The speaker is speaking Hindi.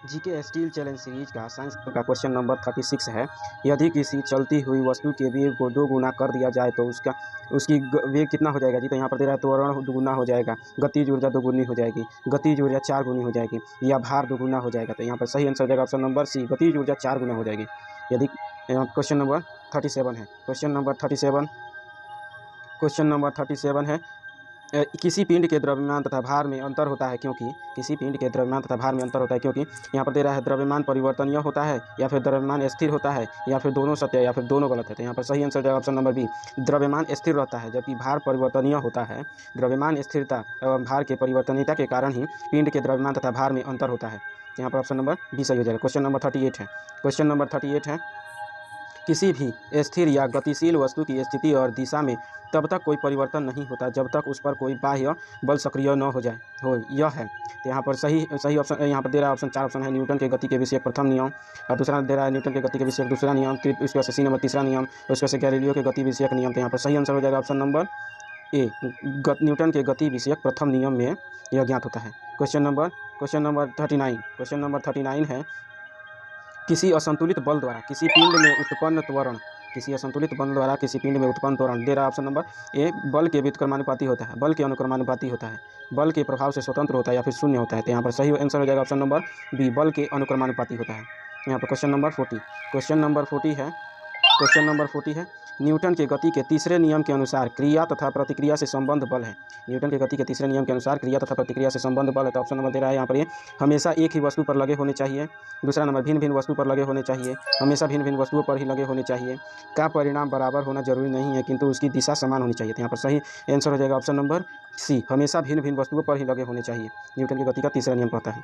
जीके स्टील चैलेंज सीरीज का साइंस का क्वेश्चन नंबर 36 है। यदि किसी चलती हुई वस्तु के वेग को 2 गुना कर दिया जाए तो उसकी वेग कितना हो जाएगा जी? तो यहाँ पर दे रहा है त्वरण दुगुना हो जाएगा, गतिज ऊर्जा दोगुनी हो जाएगी, गतिज ऊर्जा 4 गुनी हो जाएगी या भार दोगुना हो जाएगा। तो यहाँ पर सही आंसर हो जाएगा ऑप्शन नंबर सी, गतिज ऊर्जा 4 गुना हो जाएगी। यदि क्वेश्चन नंबर 37 है। क्वेश्चन नंबर 37 है। किसी पिंड के द्रव्यमान तथा भार में अंतर होता है क्योंकि यहाँ पर दे रहा है द्रव्यमान परिवर्तनीय होता है या फिर द्रव्यमान स्थिर होता है या फिर दोनों सत्य या फिर दोनों गलत है। तो यहाँ पर सही आंसर जाएगा ऑप्शन नंबर बी, द्रव्यमान स्थिर रहता है जबकि भार परिवर्तनीय होता है। द्रव्यमान स्थिरता एवं भार के परिवर्तनीयता के कारण ही पिंड के द्रव्यमान तथा भार में अंतर होता है। यहाँ पर ऑप्शन नंबर बी सही हो जाएगा। क्वेश्चन नंबर 38 है। किसी भी स्थिर या गतिशील वस्तु की स्थिति और दिशा में तब तक कोई परिवर्तन नहीं होता जब तक उस पर कोई बाह्य बल सक्रिय न हो जाए यह है। तो यहाँ पर सही ऑप्शन यहाँ पर दे रहा है ऑप्शन 4 ऑप्शन है न्यूटन के गति के विषय प्रथम नियम, और दूसरा दे रहा है न्यूटन के गति के विषय दूसरा नियम, उसके बाद से सी नंबर तीसरा नियम, उसके बाद गैलीलियो के गति विषयक नियम। तो यहाँ पर सही आंसर हो जाएगा ऑप्शन नंबर ए, न्यूटन के गति विषयक प्रथम नियम में यह ज्ञात होता है। क्वेश्चन नंबर 39 है। किसी असंतुलित बल द्वारा किसी पिंड में उत्पन्न त्वरण दे रहा ऑप्शन नंबर ए, बल के व्युत्क्रमानुपाती होता है, बल के अनुक्रमानुपाती होता है, बल के प्रभाव से स्वतंत्र होता है या फिर शून्य होता है। तो यहाँ पर सही आंसर हो जाएगा ऑप्शन नंबर बी, बल के अनुक्रमानुपाती होता है। यहाँ पर क्वेश्चन नंबर 40 है। न्यूटन के गति के तीसरे नियम के अनुसार क्रिया तथा प्रतिक्रिया से संबंध बल है। न्यूटन के गति के तीसरे नियम के अनुसार क्रिया तथा प्रतिक्रिया से संबंध बल है। तो ऑप्शन नंबर दे रहा है यहाँ पर ये, हमेशा एक ही वस्तु पर लगे होने चाहिए। दूसरा नंबर भिन्न भिन्न वस्तु पर लगे होने चाहिए, हमेशा भिन्न भिन्न वस्तुओं पर ही लगे होने चाहिए, का परिणाम बराबर होना जरूरी नहीं है किंतु उसकी दिशा समान होनी चाहिए। तो यहाँ पर सही आंसर हो जाएगा ऑप्शन नंबर सी, हमेशा भिन्न भिन्न वस्तुओं पर ही लगे होने चाहिए। न्यूटन की गति का तीसरा नियम कहता है।